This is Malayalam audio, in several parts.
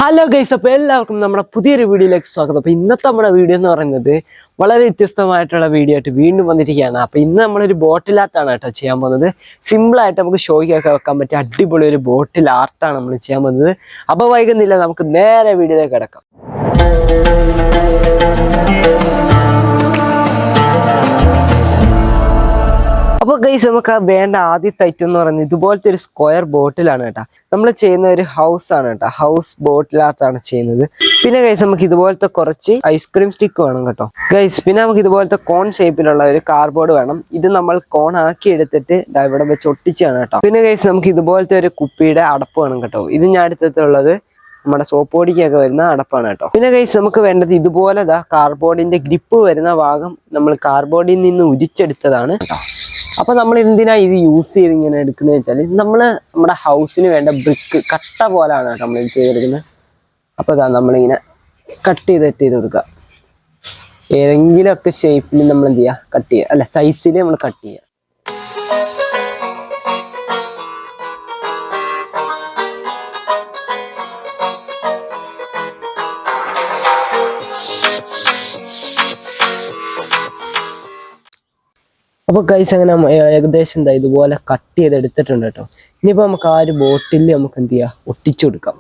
ഹലോ ഗൈസ്, അപ്പോൾ എല്ലാവർക്കും നമ്മുടെ പുതിയൊരു വീഡിയോയിലേക്ക് സ്വാഗതം. അപ്പോൾ ഇന്നത്തെ നമ്മുടെ വീഡിയോ എന്ന് പറയുന്നത് വളരെ വ്യത്യസ്തമായിട്ടുള്ള വീഡിയോ ആയിട്ട് വീണ്ടും വന്നിരിക്കുകയാണ്. അപ്പോൾ ഇന്ന് നമ്മളൊരു ബോട്ടിൽ ആർട്ടാണ് കേട്ടോ ചെയ്യാൻ പോകുന്നത്. സിമ്പിളായിട്ട് നമുക്ക് ഷോയ്ക്കൊക്കെ വെക്കാൻ പറ്റിയ അടിപൊളി ഒരു ബോട്ടിൽ ആർട്ടാണ് നമ്മൾ ചെയ്യാൻ പോകുന്നത്. അപ്പോൾ വൈകുന്നില്ല, നമുക്ക് നേരെ വീഡിയോയിലേക്ക് കിടക്കാം. അപ്പോൾ ഗൈസ്, നമുക്ക് വേണ്ട ആദ്യത്തെ ഐറ്റം എന്ന് പറയുന്നത് ഇതുപോലത്തെ ഒരു സ്ക്വയർ ബോട്ടിലാണ് കേട്ടോ. നമ്മൾ ചെയ്യുന്ന ഒരു ഹൗസ് ആണ് കേട്ടോ. ഹൗസ് ബോട്ടിൽ ആർട്ടാണ് ചെയ്യുന്നത്. പിന്നെ ഗൈസ്, നമുക്ക് ഇതുപോലത്തെ കുറച്ച് ഐസ്ക്രീം സ്റ്റിക്ക് വേണം കേട്ടോ ഗൈസ്. പിന്നെ നമുക്ക് ഇതുപോലത്തെ കോൺ ഷേപ്പിലുള്ള ഒരു കാർഡ്ബോർഡ് വേണം. ഇത് നമ്മൾ കോൺ ആക്കി എടുത്തിട്ട് ഇവിടെ വെച്ച് ഒട്ടിച്ചാണ് കേട്ടോ. പിന്നെ ഗൈസ്, നമുക്ക് ഇതുപോലത്തെ ഒരു കുപ്പിയുടെ അടപ്പ് വേണം കേട്ടോ. ഇത് ഞാൻ എടുത്തിട്ടുള്ളത് നമ്മുടെ സോപ്പ് പൊടിക്കൊക്കെ വരുന്ന അടപ്പാണ് കേട്ടോ. പിന്നെ ഗൈസ്, നമുക്ക് വേണ്ടത് ഇതുപോലെ കാർഡ്ബോർഡിന്റെ ഗ്രിപ്പ് വരുന്ന ഭാഗം നമ്മൾ കാർഡ്ബോർഡിൽ നിന്ന് ഉരിച്ചെടുത്തതാണ് കേട്ടോ. അപ്പൊ നമ്മൾ എന്തിനാ ഇത് യൂസ് ചെയ്ത് ഇങ്ങനെ എടുക്കുന്നത് വെച്ചാൽ, നമ്മുടെ ഹൗസിന് വേണ്ട ബ്രിക്ക് കട്ട പോലാണ് കേട്ടോ നമ്മൾ ഇത് ചെയ്തെടുക്കുന്നത്. അപ്പൊ നമ്മളിങ്ങനെ കട്ട് ചെയ്ത് കൊടുക്കുക. ഏതെങ്കിലുമൊക്കെ ഷേപ്പിൽ നമ്മൾ എന്ത് ചെയ്യുക, കട്ട് ചെയ്യുക, അല്ല സൈസിൽ നമ്മൾ കട്ട് ചെയ്യുക. അപ്പോൾ ഗൈസ്, അങ്ങനെ ഏകദേശം ഇതുപോലെ കട്ട് ചെയ്ത് എടുത്തിട്ടുണ്ട് കേട്ടോ. ഇനിയിപ്പോൾ നമുക്ക് ആ ഒരു ബോട്ടിൽ നമുക്ക് എന്ത് ചെയ്യുക, ഒട്ടിച്ചു കൊടുക്കാം.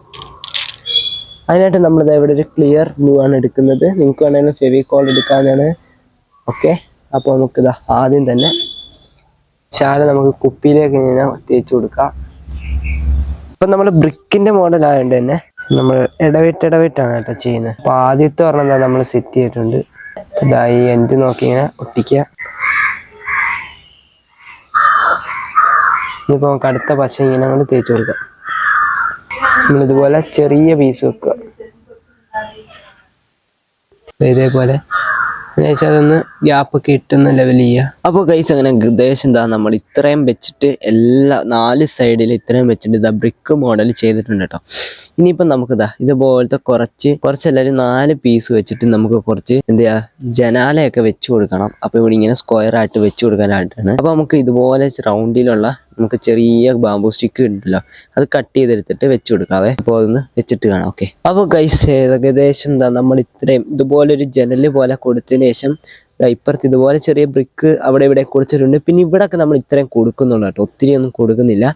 അതിനായിട്ട് നമ്മൾ ഇവിടെ ഒരു ക്ലിയർ ഗ്ലൂ ആണ് എടുക്കുന്നത്. നിങ്ങൾക്ക് വേണമെങ്കിലും ഫെവിക്കോൾ എടുക്കാനാണ്. ഓക്കെ, അപ്പോൾ നമുക്കിതാ ആദ്യം തന്നെ നമുക്ക് കുപ്പിയിലേക്ക് ഇങ്ങനെ തേച്ച് കൊടുക്കാം. ഇപ്പം നമ്മൾ ബ്രിക്കിൻ്റെ മോഡലായതുകൊണ്ട് തന്നെ നമ്മൾ ഇടവിട്ടാണ് കേട്ടോ ചെയ്യുന്നത്. അപ്പോൾ ആദ്യത്തെ പറഞ്ഞാൽ നമ്മൾ സെറ്റ് ചെയ്തിട്ടുണ്ട്. ഈ എൻഡ് നോക്കി ഇങ്ങനെ ഒട്ടിക്കുക. ഇനിയിപ്പോൾ നമുക്ക് അടുത്ത പശ ഇങ്ങനെ നമ്മൾ തേച്ച് കൊടുക്കാം. നമ്മളിതുപോലെ ചെറിയ പീസ് വെക്കുക. ഇതേപോലെ അതൊന്ന് ഗ്യാപ്പൊക്കെ ഇട്ടൊന്ന് ലെവൽ ചെയ്യുക. അപ്പോൾ ഗൈസ്, അങ്ങനെ ഏകദേശം നമ്മൾ ഇത്രയും വെച്ചിട്ട് എല്ലാ 4 സൈഡിൽ ഇത്രയും വെച്ചിട്ട് ബ്രിക്ക് മോഡൽ ചെയ്തിട്ടുണ്ട് കേട്ടോ. ഇനിയിപ്പം നമുക്ക് ഇതുപോലത്തെ കുറച്ചെല്ലാവരും 4 പീസ് വെച്ചിട്ട് നമുക്ക് കുറച്ച് എന്ത് ചെയ്യുക, ജനാലയൊക്കെ വെച്ച് കൊടുക്കണം. അപ്പോൾ ഇവിടെ ഇങ്ങനെ സ്ക്വയർ ആയിട്ട് വെച്ച് കൊടുക്കാനായിട്ടാണ്. അപ്പോൾ നമുക്ക് ഇതുപോലെ റൗണ്ടിലുള്ള നമുക്ക് ചെറിയ ബാംബൂ സ്റ്റിക്ക് ഉണ്ടല്ലോ, അത് കട്ട് ചെയ്തെടുത്തിട്ട് വെച്ച് കൊടുക്കാവേ. അപ്പോൾ അതൊന്ന് വെച്ചിട്ട് കാണാം. ഓക്കെ, അപ്പോൾ ഗൈസ്, ഏകദേശം നമ്മൾ ഇത്രയും ഇതുപോലൊരു ജനല് പോലെ കൊടുത്തതിന് ശേഷം ഇപ്പുറത്ത് ഇതുപോലെ ചെറിയ ബ്രിക്ക് അവിടെ ഇവിടെ കൊടുത്തിട്ടുണ്ട്. പിന്നെ ഇവിടെയൊക്കെ നമ്മൾ ഇത്രയും കൊടുക്കുന്നുള്ളൂ കേട്ടോ, ഒത്തിരി ഒന്നും കൊടുക്കുന്നില്ല.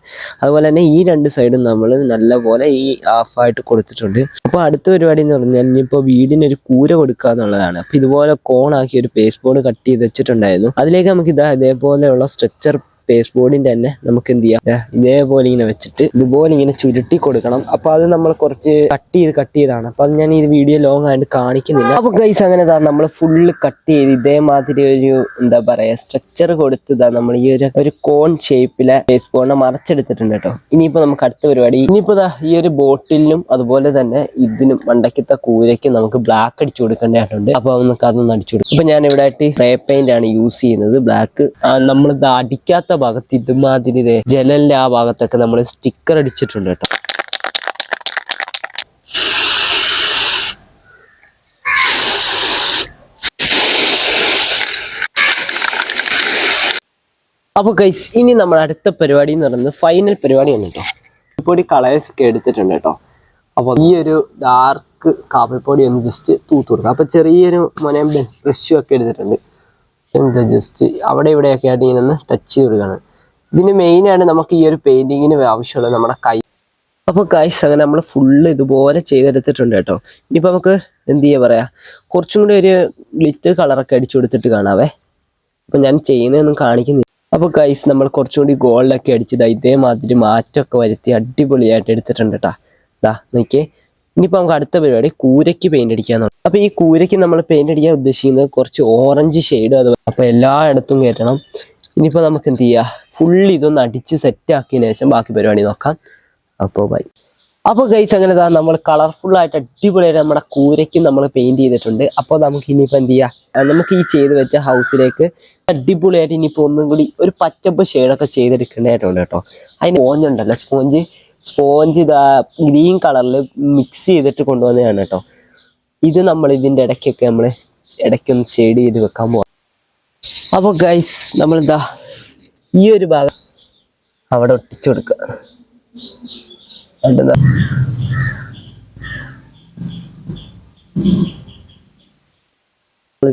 അതുപോലെ തന്നെ ഈ 2 സൈഡും നമ്മൾ നല്ലപോലെ ഈ ഹാഫായിട്ട് കൊടുത്തിട്ടുണ്ട്. അപ്പോൾ അടുത്ത പരിപാടി എന്ന് പറഞ്ഞാൽ ഇനിയിപ്പോൾ വീടിനൊരു കൂര കൊടുക്കുക എന്നുള്ളതാണ്. അപ്പോൾ ഇതുപോലെ കോണാക്കി ഒരു പേസ്റ്റ് ബോർഡ് കട്ട് ചെയ്ത് വെച്ചിട്ടുണ്ടായിരുന്നു. അതിലേക്ക് നമുക്ക് ഇതേപോലെയുള്ള സ്ട്രെച്ചർ പേസ്റ്റ് ബോർഡിന്റെ തന്നെ നമുക്ക് എന്ത് ചെയ്യാം, ഇതേപോലെ ഇങ്ങനെ വെച്ചിട്ട് ഇതുപോലെ ഇങ്ങനെ ചുരുട്ടി കൊടുക്കണം. അപ്പൊ അത് നമ്മൾ കുറച്ച് കട്ട് ചെയ്താണ്. അപ്പൊ അത് ഞാൻ ഈ വീഡിയോ ലോങ് ആയിട്ട് കാണിക്കുന്നില്ല. അപ്പൊ ഗൈസ്, അങ്ങനെ നമ്മൾ ഫുള്ള് കട്ട് ചെയ്ത് ഇതേമാതിരി ഒരു എന്താ പറയാ സ്ട്രക്ചർ കൊടുത്തതാ നമ്മൾ ഈ ഒരു കോൺ ഷേപ്പിലെ പേസ്റ്റ് ബോർഡിനെ മറച്ചെടുത്തിട്ടുണ്ട് കേട്ടോ. ഇനിയിപ്പോ നമുക്ക് അടുത്ത പരിപാടി, ഇനിയിപ്പോ ഈ ഒരു ബോട്ടിലും അതുപോലെ തന്നെ ഇതിനും മണ്ടക്കത്തെ കൂരയ്ക്ക് നമുക്ക് ബ്ലാക്ക് അടിച്ചു കൊടുക്കേണ്ടതായിട്ടുണ്ട്. അപ്പൊ നമുക്ക് അതൊന്ന് അടിച്ചു കൊടുക്കും. ഇപ്പൊ ഞാൻ ഇവിടെ ആയിട്ട് സ്പ്രേ പെയിന്റ് ആണ് യൂസ് ചെയ്യുന്നത്. ബ്ലാക്ക് നമ്മളിത് അടിക്കാത്ത ഭാഗത്ത് ഇതുമാതിരി ജനലിന്റെ ആ ഭാഗത്തൊക്കെ നമ്മൾ സ്റ്റിക്കർ അടിച്ചിട്ടുണ്ട് കേട്ടോ. അപ്പോൾ ഗൈസ്, ഇനി നമ്മൾ അടുത്ത പരിപാടി എന്ന് പറയുന്നത് ഫൈനൽ പരിപാടിയാണ് കേട്ടോ. കാപ്പിപ്പൊടി കളേഴ്സ് ഒക്കെ എടുത്തിട്ടുണ്ട് കേട്ടോ. അപ്പോൾ ഈ ഒരു ഡാർക്ക് കാപ്പിപ്പൊടി ഒന്ന് ജസ്റ്റ് തൂത്ത് കൊടുക്കാം. അപ്പോൾ ചെറിയൊരു ബ്രഷും ഒക്കെ എടുത്തിട്ടുണ്ട്. എന്താ ജസ്റ്റ് അവിടെ ഇവിടെയൊക്കെ ആയിട്ട് ഇങ്ങനെ ഒന്ന് ടച്ച് ചെയ്ത് കൊടുക്കുകയാണ്. ഇതിന് മെയിനായിട്ട് നമുക്ക് ഈ ഒരു പെയിന്റിങ്ങിന് ആവശ്യമുള്ളത് നമ്മുടെ കൈ. അപ്പോൾ ഗൈസ്, അങ്ങനെ നമ്മൾ ഫുള്ള് ഇതുപോലെ ചെയ്തെടുത്തിട്ടുണ്ട് കേട്ടോ. ഇനിയിപ്പോൾ നമുക്ക് എന്ത് ചെയ്യാ പറയാ, കുറച്ചും കൂടി ഒരു ഗ്ലിറ്റർ കളറൊക്കെ അടിച്ചു കൊടുത്തിട്ട് കാണാവേ. അപ്പോൾ ഞാൻ ചെയ്യുന്നതൊന്നും കാണിക്കുന്നില്ല. അപ്പോൾ ഗൈസ്, നമ്മൾ കുറച്ചും കൂടി ഗോൾഡൊക്കെ അടിച്ചത് ഇതേമാതിരി മാറ്റമൊക്കെ വരുത്തി അടിപൊളിയായിട്ട് എടുത്തിട്ടുണ്ട് കേട്ടോ. നോക്കിയേ. ഇനിയിപ്പോൾ നമുക്ക് അടുത്ത പരിപാടി കൂരയ്ക്ക് പെയിന്റ് അടിക്കാന്നാണ്. അപ്പോൾ ഈ കൂരയ്ക്ക് നമ്മൾ പെയിന്റ് അടിക്കാൻ ഉദ്ദേശിക്കുന്നത് കുറച്ച് ഓറഞ്ച് ഷെയ്ഡ്. അത് അപ്പോൾ എല്ലായിടത്തും കയറ്റണം. ഇനിയിപ്പോൾ നമുക്ക് എന്ത് ചെയ്യുക, ഫുള്ള് ഇതൊന്ന് അടിച്ച് സെറ്റ് ആക്കിയതിന് ശേഷം ബാക്കി പരിപാടി നോക്കാം. അപ്പോൾ ബൈ. അപ്പോൾ ഗൈസ്, അങ്ങനെ നമ്മൾ കളർഫുള്ളായിട്ട് അടിപൊളിയായിട്ട് നമ്മുടെ കൂരയ്ക്ക് നമ്മൾ പെയിന്റ് ചെയ്തിട്ടുണ്ട്. അപ്പോൾ നമുക്ക് ഇനിയിപ്പോൾ എന്ത് ചെയ്യുക, നമുക്ക് ഈ ചെയ്ത് വെച്ച ഹൗസിലേക്ക് അടിപൊളിയായിട്ട് ഇനിയിപ്പോൾ ഒന്നും കൂടി ഒരു പച്ചപ്പ് ഷെയ്ഡൊക്കെ ചെയ്തെടുക്കേണ്ടതായിട്ടുണ്ട് കേട്ടോ. അതിന് സ്പോഞ്ചുണ്ടല്ലോ, സ്പോഞ്ച് ഗ്രീൻ കളറിൽ മിക്സ് ചെയ്തിട്ട് കൊണ്ടുവന്നതാണ് കേട്ടോ. ഇത് നമ്മൾ ഇതിൻ്റെ ഇടയ്ക്കൊന്ന് ഷെയ്ഡ് ചെയ്ത് വെക്കാൻ പോകാം. അപ്പോൾ ഗൈസ്, നമ്മളിതാ ഈ ഒരു ഭാഗം അവിടെ ഒട്ടിച്ചു കൊടുക്കുക.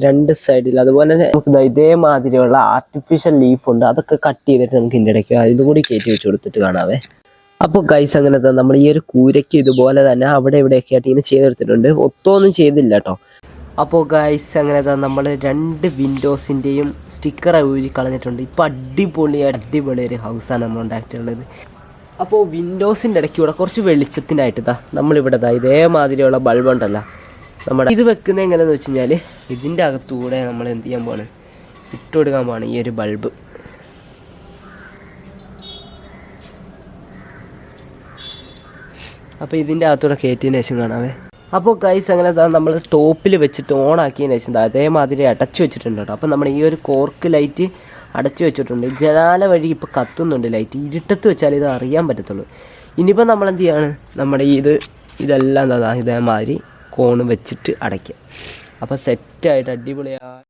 രണ്ട് സൈഡിൽ അതുപോലെ തന്നെ നമുക്ക് ഇതേമാതിരിയുള്ള ആർട്ടിഫിഷ്യൽ ലീഫ് ഉണ്ട്, അതൊക്കെ കട്ട് ചെയ്തിട്ട് നമുക്ക് ഇതിൻ്റെ ഇടയ്ക്ക് ഇതും കൂടി കയറ്റി വെച്ച് കൊടുത്തിട്ട് കാണാവേ. അപ്പോൾ ഗൈസ് അങ്ങനത്തെ നമ്മൾ ഈ ഒരു കൂരയ്ക്ക് ഇതുപോലെ തന്നെ അവിടെ ഇവിടെയൊക്കെ ആയിട്ട് ഇങ്ങനെ ചെയ്തെടുത്തിട്ടുണ്ട്, ഒത്തൊന്നും ചെയ്തില്ല കേട്ടോ. അപ്പോൾ ഗൈസ് അങ്ങനത്തെ നമ്മൾ 2 വിൻഡോസിൻ്റെയും സ്റ്റിക്കർ ഊരി കളഞ്ഞിട്ടുണ്ട്. ഇപ്പോൾ അടിപൊളി ഒരു ഹൗസാണ് നമ്മൾ ഉണ്ടാക്കിയിട്ടുള്ളത്. അപ്പോൾ വിൻഡോസിൻ്റെ ഇടയ്ക്കൂടെ കുറച്ച് വെളിച്ചത്തിനായിട്ട് നമ്മളിവിടെ ഇതേമാതിരിയുള്ള ബൾബുണ്ടല്ലോ നമ്മുടെ ഇത് വെക്കുന്നത് എങ്ങനെയാണെന്ന് വെച്ച് കഴിഞ്ഞാൽ ഇതിൻ്റെ അകത്തൂടെ നമ്മൾ എന്ത് ചെയ്യാൻ പോവാണ്, ഇട്ട് കൊടുക്കാൻ പോവാണ് ഈ ഒരു ബൾബ്. അപ്പോൾ ഇതിൻ്റെ അകത്തൂടെ കയറ്റിയതിന് ശേഷം കാണാവേ. അപ്പോൾ ഗൈസ് അങ്ങനെ നമ്മൾ ടോപ്പിൽ വെച്ചിട്ട് ഓൺ ആക്കിയതിന് ശേഷം അതേമാതിരി അടച്ചു വെച്ചിട്ടുണ്ട് കേട്ടോ. അപ്പോൾ നമ്മുടെ ഈ ഒരു കോർക്ക് ലൈറ്റ് അടച്ചു വെച്ചിട്ടുണ്ട്. ജനാല വഴി ഇപ്പോൾ കത്തുന്നുണ്ട് ലൈറ്റ്, ഇരുട്ടത്ത് വെച്ചാൽ ഇത് അറിയാൻ പറ്റത്തുള്ളൂ. ഇനിയിപ്പോൾ നമ്മൾ എന്ത് ചെയ്യാണ്, നമ്മുടെ ഇതെല്ലാം ഇതേമാതിരി കോണ് വെച്ചിട്ട് അടയ്ക്കുക. അപ്പോൾ സെറ്റായിട്ട് അടിപൊളിയാണ്.